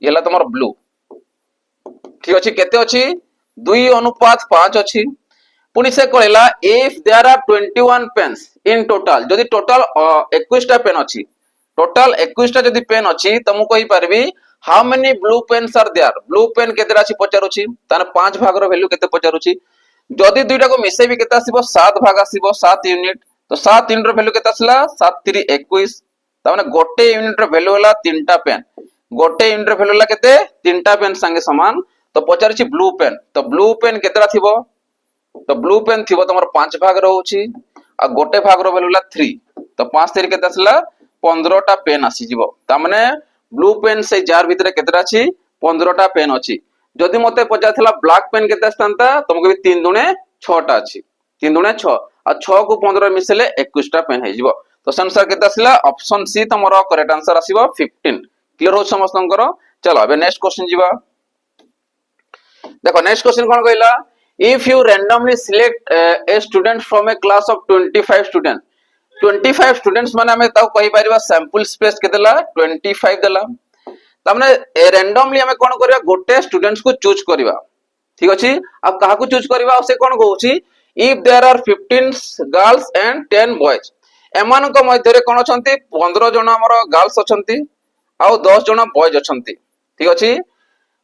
येला तमर ब्लू ठीक अछि केते अछि 2:5 अछि पुनी से कहला if there are 21 pens in total जदि टोटल 21 टा पेन अछि टोटल 21 टा जदि पेन अछि त मु कहि परबी how many blue pens are there blue pen केते अछि पचारुछि ताने 5 भाग रो वैल्यू केते पचारुछि जदि दुइटा को मिसेबी केते आसीबो 7 भाग आसीबो 7 यूनिट तो 7 यूनिट रो वैल्यू केते आसला 7 3 21 त माने गोटे यूनिट रो वैल्यू होला 3 टा पेन गोटे यूनिट रो वैल्यू होला केते 3 टा पेन संगे समान तो पचारुछि ब्लू पेन तो ब्लू पेन केतेरा थिबो तो ब्लू पेन थिबो तमर 5 भाग रहउछि आ गोटे भाग रो वैल्यू होला 3 तो 5 3 केते आसला 15 टा पेन आसी जिवो त माने ब्लू पेन से जार भितरे केतेरा अछि 15 टा पेन अछि जदि मते पचाथला ब्लैक पेन केते आस्तांता तुमको भी 3 दुणे 6 टा अछि 3 दुणे 6 आ 6 को 15 मिसले 21 टा पेन हे जिवो तो आंसर केते आसला ऑप्शन सी तमरो करेक्ट आंसर आसीबो 15 क्लियर हो समस्तंकर चलो अबे नेक्स्ट क्वेश्चन जिवा देखो नेक्स्ट क्वेश्चन कोन कहला if you randomly select a student from A class of 25 student 25 students माने हमें ताऊ कहि परिबा सैंपल स्पेस केतेला 25 देला तमने रैंडमली हमें कोन करबा गोटे स्टूडेंट्स को चूज करबा ठीक अछि अब काहा को चूज करबा से कोन कहउछि if there are 15 girls and 10 boys एमान को मध्य रे कोन अछंती 15 जण हमर गर्ल्स अछंती आ 10 जण बॉयज अछंती ठीक अछि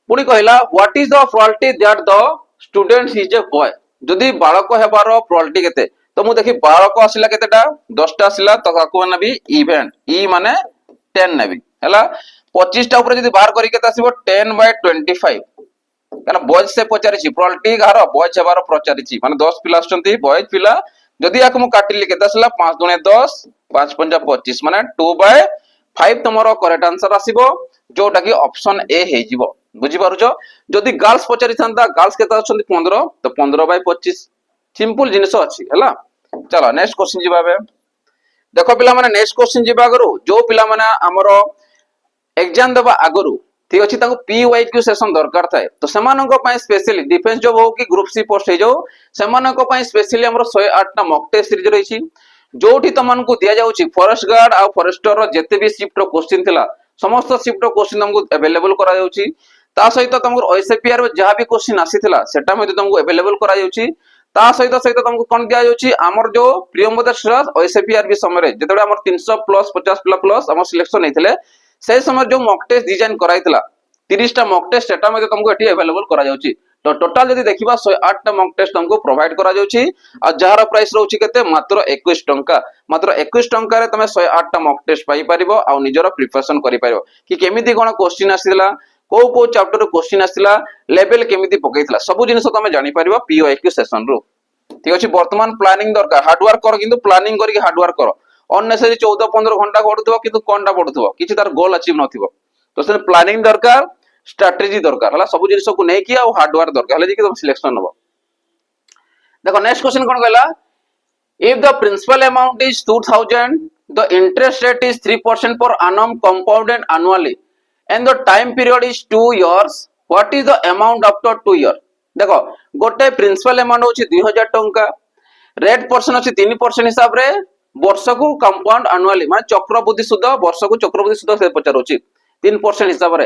पुनी कहला what is the probability that the student is a boy जदी बालक हेबारो प्रोबेबिलिटी केते तो मु देखि बालक आसिला केतेटा 10 टा आसिला तो काको नबी इवेंट ई माने 10 नबी हला 25 टा ऊपर जदी बाहर करी केते आसीबो 10/25 काना बॉयज से पचारिछि प्रोबेबिलिटी गार बॉयज हेबारो पचारिछि माने 10 पिला आछंती बॉयज पिला जदी आक मु काटिली केते आसिला 5 दुने 10 5 5 25 माने 2/5 तमरो करेक्ट आंसर आसीबो जोटा कि ऑप्शन ए हे जिवो बुझी पारुछो जदी गर्ल्स पचारि थांता गर्ल्स केते अछंती 15 तो 15/25 सिंपल जिनिस अछि हला चलो नेक्स्ट क्वेश्चन जिबाबे देखो पिला माने नेक्स्ट क्वेश्चन जिबा गरु जो पिला माने हमरो एग्जाम दबा आगरु ठीक अछि ताको पीवाईक्यू सेशन दरकार थाए तो समाननको पय स्पेशली डिफेंस जॉब हो कि ग्रुप सी पोस्ट हे जो समाननको पय स्पेशली हमरो 108 टा मॉक टेस्ट सीरीज रहिछि जोठी तमनको दिया जाउछि फॉरेस्ट गार्ड आ फॉरेस्टर रो जते भी शिफ्ट रो क्वेश्चन थिला समस्त शिफ्ट रो क्वेश्चन हमको अवेलेबल करा जाउछि ता सहित तमको ओएसपीआर रो जहा भी क्वेश्चन आसीथिला सेटा मध्ये तमको अवेलेबल करा जाउछि ता सहित तमको कोन दिया जाउछि हमर जो प्रियंवदा श्रेष्ठ ओएसपीआर भी समय रे जेतडे हमर 300 प्लस 50 प्लस हमर सिलेक्शन हेथिले से समय जो मॉक टेस्ट डिजाइन कराइतला 30 टा मॉक टेस्ट सेटा मध्ये तमको एठी अवेलेबल करा जाउछि तो टोटाल जदि देखिबा 108 टा मॉक टेस्ट तुमको प्रोवाइड करा जाउची आ जहार प्राइस रहउची केते मात्र 21 टंका। मात्र 21 टंका रे तमे 108 टा मॉक टेस्ट पाई परिबो आ निजरो प्रिपरेशन करि परिबो कि केमिति कोन क्वेश्चन आसिला को चैप्टर रो क्वेश्चन आसिला लेवल केमिति पकैतला सब जिनिस तमे जानि परिबो पीओक्यू सेशन रो। ठीक अछि वर्तमान प्लानिंग दरकार हार्ड वर्क कर किंतु प्लानिंग करी हार्ड वर्क कर अननेसेसरी 14-15 घंटा पढुथबो किंतु कोनटा पढुथबो किछि तार गोल अचीव नथिबो तो से प्लानिंग दरकार स्ट्रेटजी दरकार हला सब जिनिस को नै कि आ हार्ड वर्क दरकार हले जे कि तुम सिलेक्शन नबो। देखो नेक्स्ट क्वेश्चन कोन कहला if the principal amount is 2000 the interest rate is 3% per annum compounded annually and the time period is 2 years what is the amount after 2 year। देखो गोटे प्रिंसिपल अमाउंट होची 2000 टंका रेट पर्सन होची 3% हिसाब रे वर्ष को कंपाउंड एनुअली माने चक्रवृद्धि सुध वर्ष को चक्रवृद्धि सुध से पचार होची 3% हिसाब रे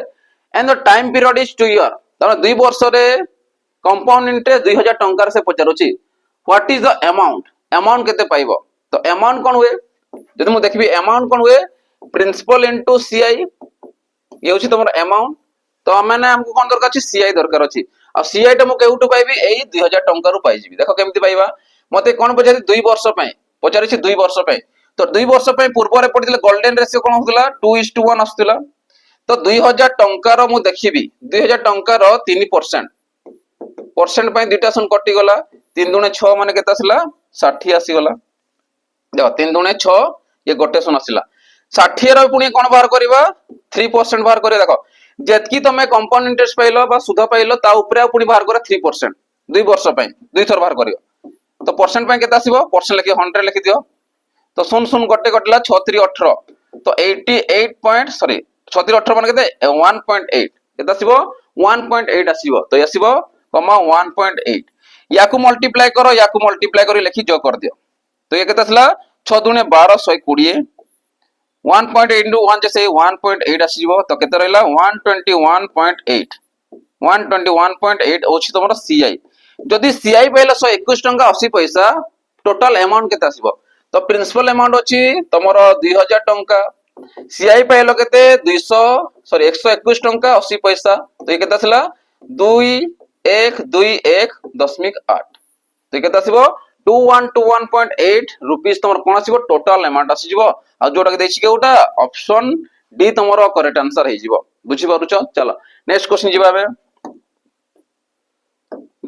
and the time period is 2 year तने 2 वर्ष रे कंपाउंड इंटरेस्ट 2000 टंका रे से पचार होची व्हाट इज द अमाउंट केते पाइबो तो अमाउंट कोन हुए जदि मु देखबी अमाउंट कोन हुए प्रिंसिपल इनटू सीआई ये होची तमर अमाउंट तो माने हमको कोन दरकार अछि सीआई दरकार अछि आ सीआई टा मु केउटु पाइबी एई 2000 टंका रु पाइजिबी। देखो केमति पाइबा मते कोन पचारि 2 वर्ष पय पचारि 2 वर्ष पय तो 2 वर्ष पय पूर्व रे पडिले गोल्डन रेशियो कोन होतला 2:1 आस्तला तो 2000 टंका रो मु देखिबी 2000 टंका रो 3% परसेंट पय दुटा सन कटि गला 3 दुणे 6 माने केता आसला 60 आसी गला देखो 3 दुणे 6 ये गोटे सन आसला 60 रो पुनी कोन बाहर करबा 3% बाहर करे देखो जेतकी तमे कंपाउंड इंटरेस्ट पाइलो बा सुध पाइलो ता ऊपर पुनी बाहर करे 3% 2 वर्ष पय 2 थर बाहर करियो तो परसेंट पय केता आसीबो परसेंट लिखि 100 लिखि दियो तो 0 गोटे कटला 6-3-18 तो 88 पॉइंट सॉरी 6-3-18 माने केते 1.8 केता आसीबो 1.8 आसीबो तो आसीबो कमा 1.8 याकू मल्टीप्लाई करो लिखि जो कर दियो तो ये केता आसला 6 दुणे 12 120 1.8 into 1 जैसे 1.8 आसीबो तो केते रहला 121.8 121.8 ओछि तमरो सीआई जदि सीआई पाइला 121 टंका 80 पैसा टोटल अमाउंट केते आसीबो तो प्रिंसिपल अमाउंट अछि तमरो 2000 टंका सीआई पाइलो केते 121 टंका 80 पैसा तो ये केते आसला 2121.8 तो ये केते आसीबो 2121.8 रुपीस तमर कोन आसीबो टोटल अमाउंट आसीबो आ जोटा के देछि केउटा ऑप्शन डी तमरो करेक्ट आंसर हे जिवो बुझि पारुछो। चलो नेक्स्ट क्वेश्चन जिबाबे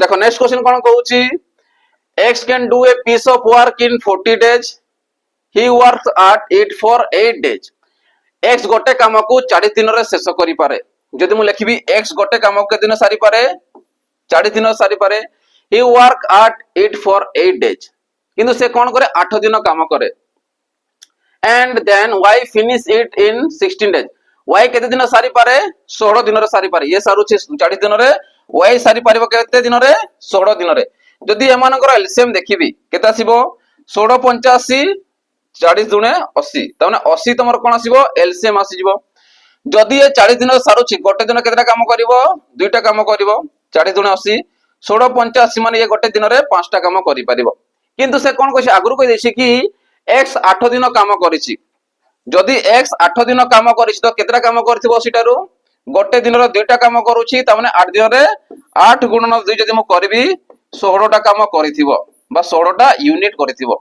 देखो नेक्स्ट क्वेश्चन कोन कहूची x can do a piece of work in 40 days he works at it for 8 days x गोटे काम को 40 दिन रे शेष करि पारे जदि मु लिखिबी x गोटे काम को दिन सारी पारे 40 दिन सारी पारे he work at it for 8 days किंतु से कोन करे 8 दिन काम करे and then y finish it in 16 days y केते दिन सारी पारे 16 दिन रे सारी पारे ये सारू 40 दिन रे y सारी पारिबो केते दिन रे 16 दिन रे जदि एमानकर एलसीएम देखिबी केते आसीबो 16 85 40 दुणे 80 तने 80 तमर कोन आसीबो एलसीएम आसीबो जदि ए 40 दिन सारूची गोटे दिन केतेटा काम करिवो दुईटा काम करिवो 40 दुणे 80 16 85 माने ये गोटे दिन रे पांचटा काम करि परिबो किंतु से कोन कहै आगुरु कहि दैछि कि x 8 दिन काम करिछि जदि x 8 दिन काम करिछि तो केतेटा काम करथिबो सिटारु गोटे दिन रे दुईटा काम करूछि त माने 8 दिन रे 8 गुणन 2 जदि मु करबी 16 टा काम करिथिबो बा 16 टा यूनिट करिथिबो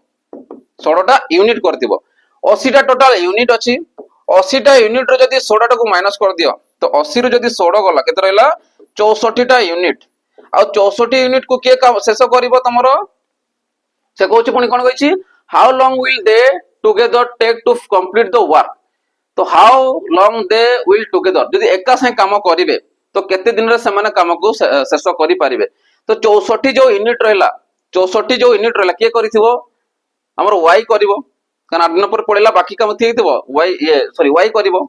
16 टा यूनिट करथिबो 80 टा टोटल यूनिट अछि 80 टा यूनिट रो जदि 16 टा को माइनस कर दियो तो 80 रो जदि 16 गला केते रहला 64 टा यूनिट आ 64 यूनिट को के शेष करिवो तमरो से कहूची पुनी कोन कहछि how long will they together take to complete the work तो how long they will together जदि एका संग काम करिवे तो केते दिन रे से माने काम को शेष करि पारिबे तो 64 जो यूनिट रहला 64 जो यूनिट रहला के करिथिबो हमर y करिवो कारण 8 दिन पर पड़ेला बाकी काम थिथिबो y ये सॉरी y करिवो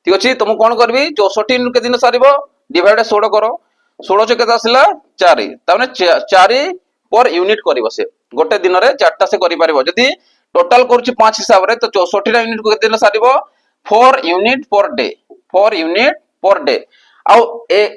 ठीक अछि तुम कोन करबी 64 यूनिट के दिन सारिबो डिवाइड 16 करो 16 से केता आसिला 4 ताने 4 पर यूनिट करिवो से गोटे दिन रे 4टा से करि पारिबो जदि टोटल करूची 5 हिसाब रे तो 64 टा यूनिट को दिन सारिबो 4 unit per day 4 unit per day आउ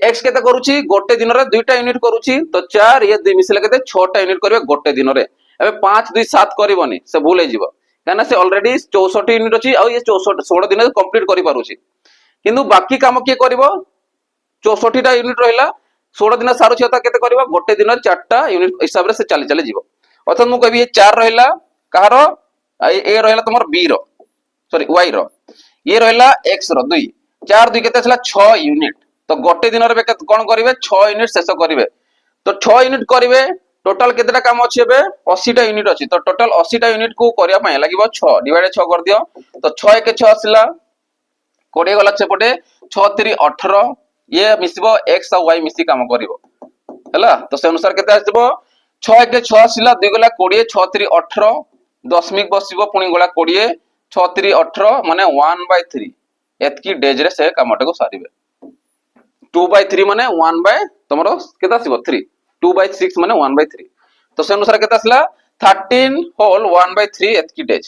x केते करूची गोटे दिन रे दुईटा यूनिट करूची तो 4 ये 2 मिसले केते 6 टा यूनिट करबे गोटे दिन रे एबे 5 2 7 करबोनी से भूल हे जिवो काना से ऑलरेडी 64 यूनिट अछि आउ ये 64 16 दिन कंप्लीट करि पारुची किंतु बाकी काम के करबो 64 टा यूनिट रहला 16 दिन सारू तो केते करबा गोटे दिन 4टा यूनिट हिसाब रे से चली चली जीवो अर्थात मु कहबी 4 रहला कहारो ए रहला तमर बी रो सॉरी वाई रो ये रहला एक्स रो 2 4 2 केते छला 6 यूनिट तो गोटे दिन रे कोन करिवे 6 यूनिट शेष करिवे तो 6 यूनिट करिवे टोटल केतेटा काम अछि एबे 80 टा यूनिट अछि तो टोटल 80 टा यूनिट को करिया पय लागिवो 6 डिवाइड 6 कर दियो तो 6 1 6 आसिला 20 गला सेपटे 6 3 18 ये मिसिबो x और y मिसी काम करिवो हैला तो से अनुसार केते आसिबो 6 1 6 आसिला 2 गला 20 6 3 18 दशमिक बसिबो पुनी गला 20 6 3 18 माने 1/3 एतकी डेज रे से कामटा को सारिबे 2/3 माने 1 तमरो केता आसिबो 3 2/6 माने 1/3 तो से अनुसार केता आसिला 13 होल 1/3 एतकी डेज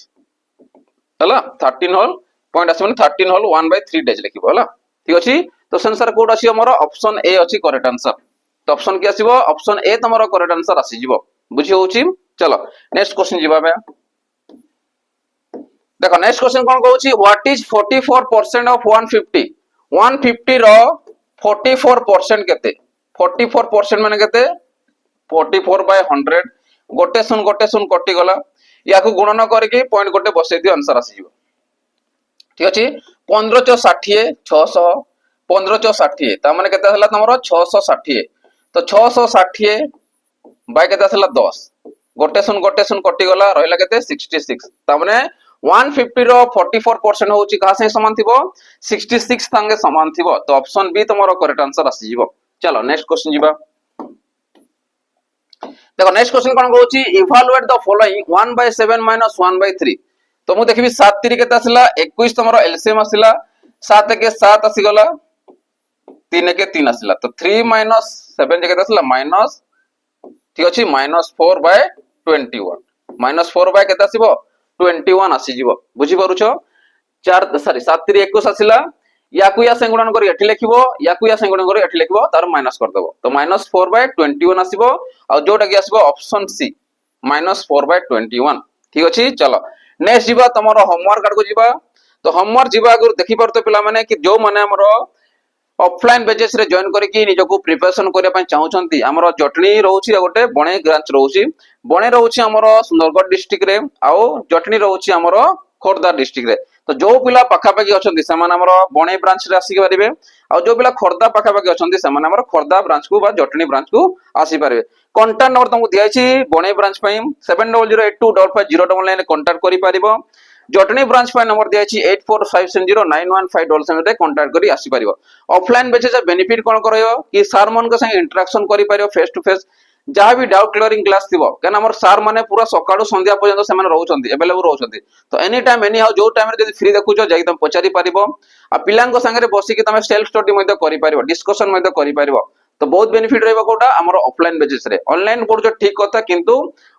हैला 13 होल पॉइंट आसी माने 13 होल 1/3 डेज लिखिबो हैला ठीक अछि तो सेंसर कोड अछि हमरो ऑप्शन ए अछि करेक्ट आंसर तो ऑप्शन के आसीबो ऑप्शन ए तमरो करेक्ट आंसर आसी जिवो बुझी होउची चलो नेक्स्ट क्वेश्चन जिबा बे देखो नेक्स्ट क्वेश्चन कोन कहउची व्हाट इज 44% ऑफ 150 150 रो 44% केते 44% माने केते 44/100 गोटे सुन कटि गला याकू गुणन करके पॉइंट गोटे बसै दियो आंसर आसी जिवो ठीक अछि 15 60 600 15 60 ता माने केते हला तमरो 660 तो 660 बाय केते हला 10 गोटे सुन कटि गला रहला केते 66 ता माने 150 रो 44% होची कहा से समान थिबो 66 संगे समान थिबो तो ऑप्शन बी तमरो करेक्ट आंसर आसी जिवो चलो नेक्स्ट क्वेश्चन जिबा देखो नेक्स्ट क्वेश्चन कोन कहउची इवैल्यूएट द फॉलोइंग 1/7 - 1/3 तो मु देखबी 7 3 केते आसिला 21 तमरो एलसीएम आसिला 7 के 7 आसी गला 3 के 3 आसिला तो 3 - 7 जे केते आसिला माइनस ठीक अछि -4/21 -4 केते आसीबो 21 आसी जिवो बुझी परुछो 4 सॉरी 7 3 21 आसिला याकू या संगुणन करी एठी लिखिबो याकू या संगुणन करी एठी लिखिबो तार माइनस कर देबो तो -4/21 आसीबो और जोटा कि आसीबो ऑप्शन सी -4/21 ठीक अछि चलो नेक्स्ट जिबा तमरो होमवर्क को जिबा तो होमवर्क जिबा अगर देखि परतो पिला माने कि जो माने हमरो ऑफलाइन बेसिस रे जॉइन करके निजको प्रिपरेशन करिया पय चाहउछंती हमरो जटनी रहउची गोटे बणे ब्रांच रहउची बणे रहउची हमरो सुंदरगढ़ डिस्ट्रिक्ट रे आउ जटनी रहउची हमरो खोरदा डिस्ट्रिक्ट रे तो जो पिला पाखा पाखी अछंती समान हमरो बणे ब्रांच रे आसी परिबे आ जो पिला खोरदा पाखा पाखी अछंती समान हमरो खोरदा ब्रांच को बा जटनी ब्रांच को आसी परिबे कांटेक्ट नंबर तुमको दियाछि बणे ब्रांच पय 7008250999 कांटेक्ट करि परिबो जटनी ब्रांच पय नंबर दियाछि 8457091577 रे कांटेक्ट करी आसी परिबो ऑफलाइन बेसिस बेनिफिट कोन करयो कि सर मन के संग इंटरेक्शन करि परियो फेस टू फेस जहाँ भी डाउट क्लियरिंग क्लास थिबो केना हमर सर माने पूरा सकाळू संध्या पर्यंत से माने रहउछंती अवेलेबल रहउछंती तो एनी टाइम एनी हाउ जो टाइम रे जदी फ्री देखुछो जाई तुम पचारि परिबो आ पिलांग को संग रे बसी कि तुम सेल्फ स्टडी मध्ये करि परिबो डिस्कशन मध्ये करि परिबो तो बहुत बेनिफिट रहबो कोटा हमर ऑफलाइन बेसिस रे ऑनलाइन पढुछो ठीक कथा किंतु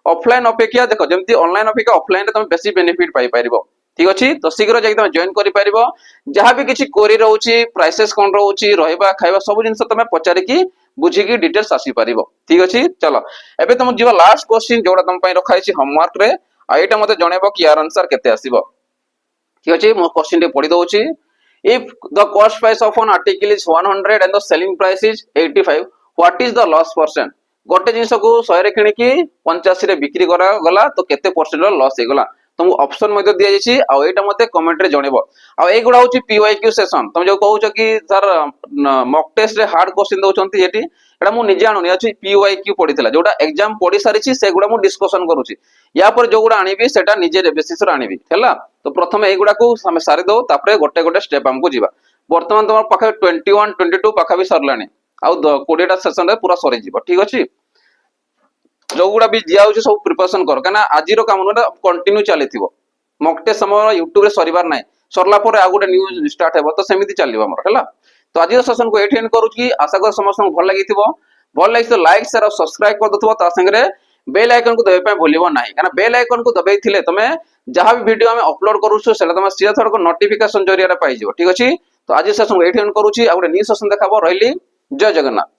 ऑफलाइन अपेक्षा देखो जेमति ऑनलाइन अपेक्षा ऑफलाइन रे तुम बेसी बेनिफिट पाई परिबो ठीक अछि तो शीघ्र जाई तुम जॉइन करि परिबो जहाँ भी किछि कोरी रहउची प्राइसेस कोन रहउची रहबा खाइबा सब जिंस तुम पचारि की बुझी की डिटेल्स आसी परिबो ठीक अछि चलो एबे तुम जीवा लास्ट क्वेश्चन जोडा तुम पय रखाई छी होमवर्क रे आ एटा मते जणेबो कि यार आंसर केते आसीबो ठीक अछि मो क्वेश्चन रे पढि दउची if the cost price of an article is 100 and the selling price is 85 what is the loss percent गोटे जिंस को 100 रे किनि की 85 रे बिक्री करा गला तो केते परसेंट रो लॉस हे गला तुम ऑप्शन मध्ये दिया जायछि आ एटा मते कमेंट रे जणेबो आ ए गुडा होछि पीवाईक्यू सेशन तुम जो कहउछ कि सर मॉक टेस्ट रे हार्ड क्वेश्चन दउछंती एटी एटा मु निजे आनुनी अछि पीवाईक्यू पढितला जोटा एग्जाम पढि सारिछि से गुडा मु डिस्कशन करूछि या पर जो गुडा आनिबी सेटा निजे रे बेसिस रे आनिबी हैला तो प्रथम ए गुडा को हम सारि दो तापरे गोटे गोटे स्टेप हमको जीवा वर्तमान तुम पाखा 21 22 पाखा भी सरलानी आ 20 टा सेशन रे पूरा सरी जीवा ठीक अछि जो गुडा भी दिया होछि सब प्रिपरेशन कर कना आज रो काम न कंटिन्यू चलीथिबो मॉक टेस्ट समय YouTube रे सरीबार नै सरला पर आ गुडे न्यूज स्टार्ट हेबो तो सेमिति चलीबो हमर हैला तो आज सेशन को एटेंड करू कि आशा कर समस्त को भल लागिथिबो भल लागिस तो लाइक शेयर और सब्सक्राइब कर दथबो ता संगे रे बेल आइकन को दबे पय भूलिबो नाही कना बेल आइकन को दबे थिले तमे जहां भी वीडियो हम अपलोड करू छु सेला तमे सीधा थोड़ को नोटिफिकेशन जरिया रे पाई जिवो ठीक अछि तो आज सेशन को एटेंड करू छी आ गुडे न्यू सेशन देखाबो रहली जय जगन्नाथ।